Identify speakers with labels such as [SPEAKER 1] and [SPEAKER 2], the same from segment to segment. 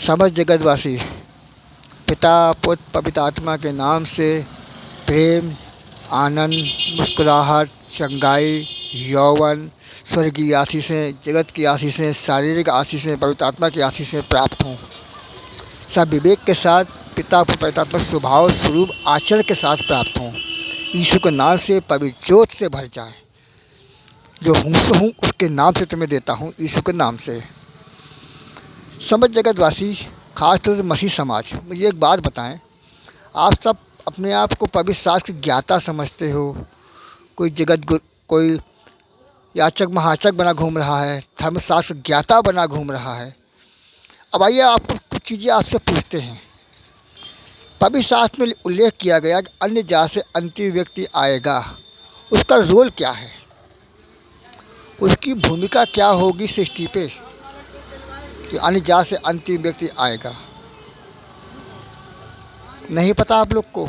[SPEAKER 1] समस्त जगतवासी पिता पुत्र पवित्र आत्मा के नाम से प्रेम, आनंद, मुस्कुराहट, चंगाई, यौवन, स्वर्गीय आशीषें, जगत की आशीषें, शारीरिक आशीषें, पवित्र आत्मा की आशीषें प्राप्त हों। सब विवेक के साथ पिता पुत्र पवित्र आत्मा स्वभाव स्वरूप आचरण के साथ प्राप्त हों। यीशु के नाम से पवित्र ज्योत से भर जाए। जो हूँ सो हूँ उसके नाम से तुम्हें देता हूँ, यीशु के नाम से। समस्त जगतवासी, खासतौर से मसीह समाज, मुझे एक बात बताएं, आप सब अपने आप को पवित्र शास्त्र की ज्ञाता समझते हो। कोई जगत गुरु, कोई याचक महायाचक बना घूम रहा है, धर्मशास्त्र ज्ञाता बना घूम रहा है। अब आइए आपको कुछ चीज़ें आपसे पूछते हैं। पवित्र शास्त्र में उल्लेख किया गया कि अन्य जात से अंतिम व्यक्ति आएगा, उसका रोल क्या है, उसकी भूमिका क्या होगी सृष्टि पे कि अन्य जात से अंतिम व्यक्ति आएगा। नहीं पता आप लोग को?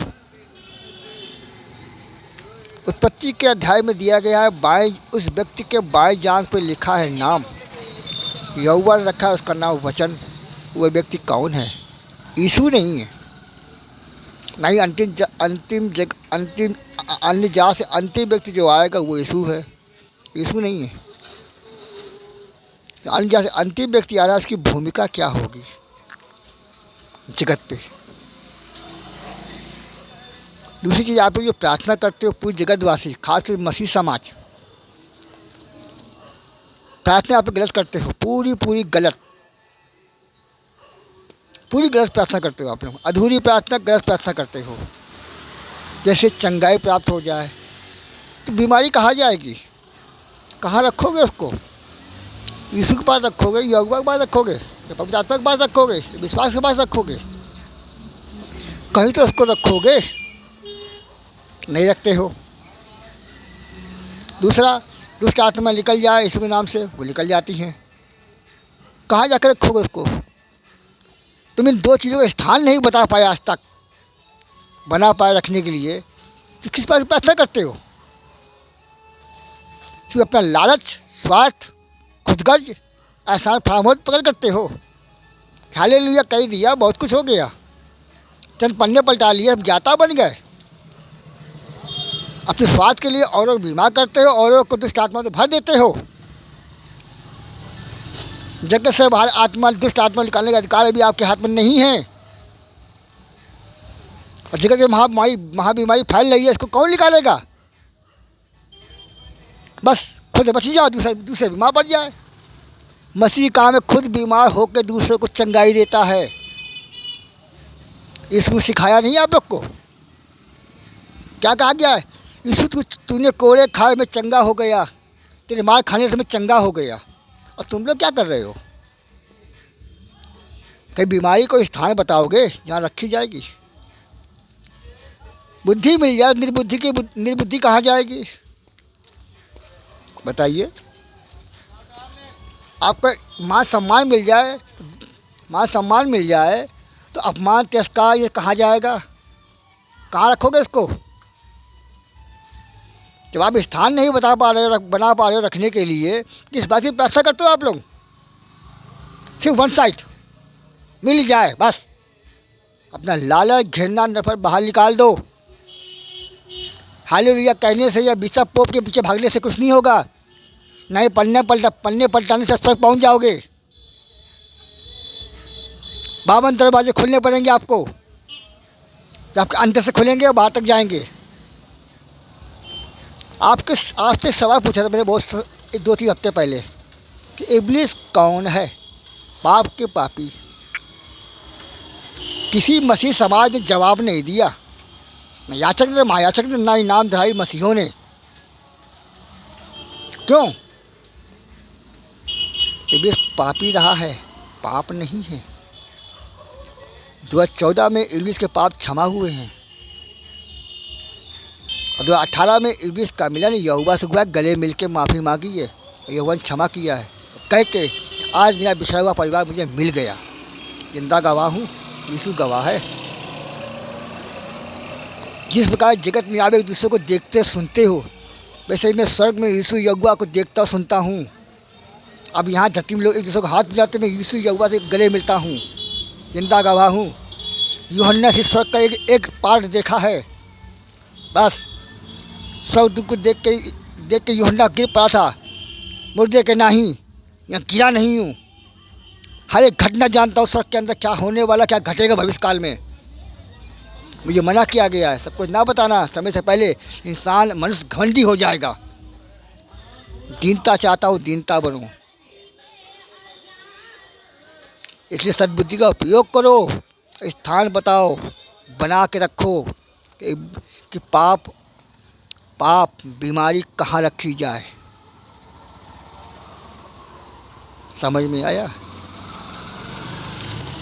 [SPEAKER 1] उत्पत्ति के अध्याय में दिया गया है, बाएं उस व्यक्ति के बाएं जांघ पे लिखा है नाम, यौवन रखा है, उसका नाम वचन। वह व्यक्ति कौन है? यीशु नहीं है। नहीं, अंतिम अन्य जात से अंतिम व्यक्ति जो आएगा वो यीशु है, यीशु नहीं है। अन्य जात से अंतिम व्यक्ति आ रहा है, उसकी भूमिका क्या होगी जगत पे। दूसरी चीज़, आप लोग जो प्रार्थना करते हो पूरी जगतवासी, खासकर मसीह समाज, प्रार्थना आप लोग गलत करते हो, पूरी गलत प्रार्थना करते हो आप लोग। अधूरी प्रार्थना, गलत प्रार्थना करते हो। जैसे चंगाई प्राप्त हो जाए तो बीमारी कहाँ जाएगी? कहाँ रखोगे उसको? यीशु के पास रखोगे, यहोवा के पास रखोगे, पवित्र आत्मा के पास रखोगे, विश्वास के पास रखोगे? कहीं तो उसको रखोगे, नहीं रखते हो। दूसरा, दुष्ट आत्मा निकल जाए यीशु के नाम से, वो निकल जाती हैं। कहाँ जाकर रखोगे उसको? तुम इन दो चीज़ों का स्थान नहीं बता पाए आज तक, बना पाए रखने के लिए, तो किस पास प्रार्थना करते हो? क्योंकि अपना लालच, स्वार्थ, खुदगर्ज, एहसान फरामोद पकड़ करते हो। हालेलुया कह दिया, बहुत कुछ हो गया, चंद पन्ने पलटा लिए, हम ज्ञाता बन गए। अपने स्वार्थ के लिए औरों को बीमार करते हो, औरों को दुष्ट आत्मा से भर देते हो। जगत से बाहर आत्मा, दुष्ट आत्मा निकालने का अधिकार अभी आपके हाथ में नहीं है। और जगत में महाबीमारी फैल रही है, इसको कौन निकालेगा? बस खुद बच जाओ, दूसरे बीमार पड़ जाए। मसीह काम में खुद बीमार होकर दूसरे को चंगाई देता है। इसको सिखाया नहीं आप लोग को? क्या कहा गया है? यीशु तूने कोड़े खाए में चंगा हो गया, तेरे मार खाने से मैं चंगा हो गया। और तुम लोग क्या कर रहे हो? कहीं बीमारी को स्थान बताओगे जहाँ रखी जाएगी? बुद्धि मिल जाए, निर्बुद्धि कहाँ जाएगी? बताइए। आपका मान सम्मान मिल जाए तो अपमान, तिरस्कार, ये कहाँ जाएगा? कहाँ रखोगे इसको? जब आप स्थान नहीं बना पा रहे हो रखने के लिए, किस बात की प्रार्थना करते हो आप लोग? सिर्फ वन साइड मिल जाए बस। अपना लालच, घृणा, नफरत बाहर निकाल दो। हालेलुया कहने से या बिशप पोप के पीछे भागने से कुछ नहीं होगा। नहीं, पन्ने पलटाने से स्वर्ग पहुंच जाओगे। 52 दरवाजे खुलने पड़ेंगे आपको, जो आपके अंदर से खुलेंगे और बाहर तक जाएंगे। आपसे सवाल पूछा था मैंने बहुत 2-3 हफ्ते पहले कि इब्लिस कौन है? पाप के पापी। किसी मसीह समाज ने जवाब नहीं दिया, न याचक ने, महायाचक ने, ना इनामधारी मसीहों ने। क्यों? इब्लिस पापी रहा है, पाप नहीं है। 2014 में इब्लिस के पाप क्षमा हुए हैं और 2018 में इब्लिस का मिलन यहोवा से हुआ, गले मिल के माफ़ी मांगी है, यहोवा ने क्षमा किया है, कह के आज मेरा बिछड़ा हुआ परिवार मुझे मिल गया। जिंदा गवाह हूँ, यीशु गवाह है। जिस प्रकार जगत में आप एक दूसरे को देखते सुनते हो, वैसे ही मैं स्वर्ग में यीशु यहोवा को देखता सुनता हूँ। अब यहाँ धरती में लोग एक दूसरे को हाथ मिलाते, मैं यीशु यहोवा से गले मिलता हूँ। जिंदा गवाह हूँ। यूहन्ना से स्वर्ग का एक पार्ट देखा है बस। स्वर्ग को देख के यूहन्ना गिर पड़ा था, मुर्दे के नहीं, यहाँ गिरा नहीं हूँ। हर एक घटना जानता हूँ स्वर्ग के अंदर क्या होने वाला, क्या घटेगा भविष्य काल में। मुझे मना किया गया है सब कुछ ना बताना, समय से पहले इंसान मनुष्य घमंडी हो जाएगा। दीनता चाहता हूँ, दीनता बनूँ। इसलिए सद्बुद्धि का उपयोग करो, स्थान बताओ, बना के रखो कि पाप बीमारी कहाँ रखी जाए। समझ में आया?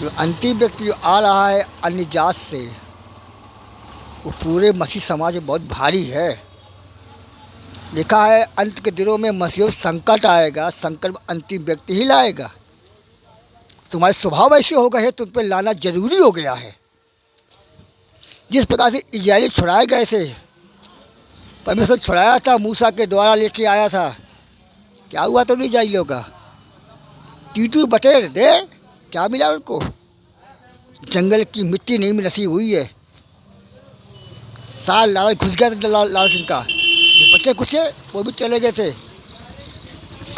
[SPEAKER 1] जो अंतिम व्यक्ति जो आ रहा है अन्य जात से, वो पूरे मसीह समाज में बहुत भारी है। लिखा है अंत के दिनों में मसीह संकट आएगा, संकट अंतिम व्यक्ति ही लाएगा। तुम्हारे स्वभाव ऐसे हो गए हैं, तुम पे लाना जरूरी हो गया है। जिस प्रकार से इजराइली छुड़ाए गए थे, परमेश्वर छुड़ाया था, मूसा के द्वारा लेके आया था, क्या हुआ तो नहीं इजराइलियों का? टीटू बटेर दे, क्या मिला उनको? जंगल की मिट्टी नहीं में नसीब हुई है। साल लाल घुस गया था लाल सिंह का, जो बच्चे कुछ वो भी चले गए थे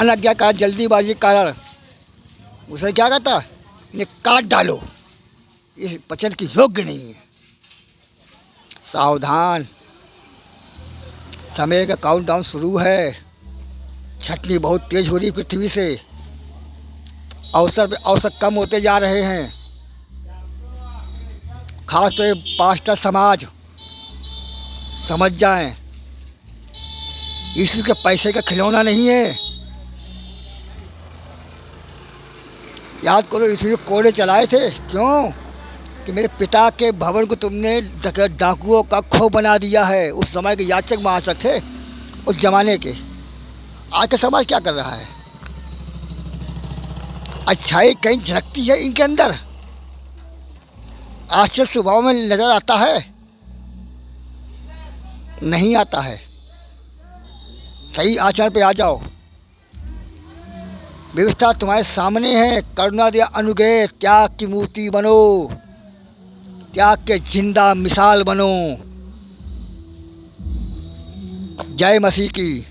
[SPEAKER 1] अनाज्ञाकार जल्दीबाजी के कारण। उसे क्या कहता, इन्हें काट डालो, ये बचन की योग्य नहीं है। सावधान, समय का काउंटडाउन शुरू है। छटनी बहुत तेज हो रही पृथ्वी से, अवसर पे अवसर कम होते जा रहे हैं। खास तो पास्टर समाज समझ जाएं, यीशु के पैसे का खिलौना नहीं है। याद करो, यीशु ने कोड़े चलाए थे, क्यों? कि मेरे पिता के भवन को तुमने डाकुओं का खो बना दिया है। उस समय के याचक महाशक थे उस जमाने के। आज का समाज क्या कर रहा है? अच्छाई कहीं झलकती है इनके अंदर, आश्चर्य स्वभाव में नजर आता है? नहीं आता है। सही आचरण पे आ जाओ। व्यवस्था तुम्हारे सामने है। करुणा दिया अनुग्रह, त्याग की मूर्ति बनो, त्याग के जिंदा मिसाल बनो। जय मसीह की।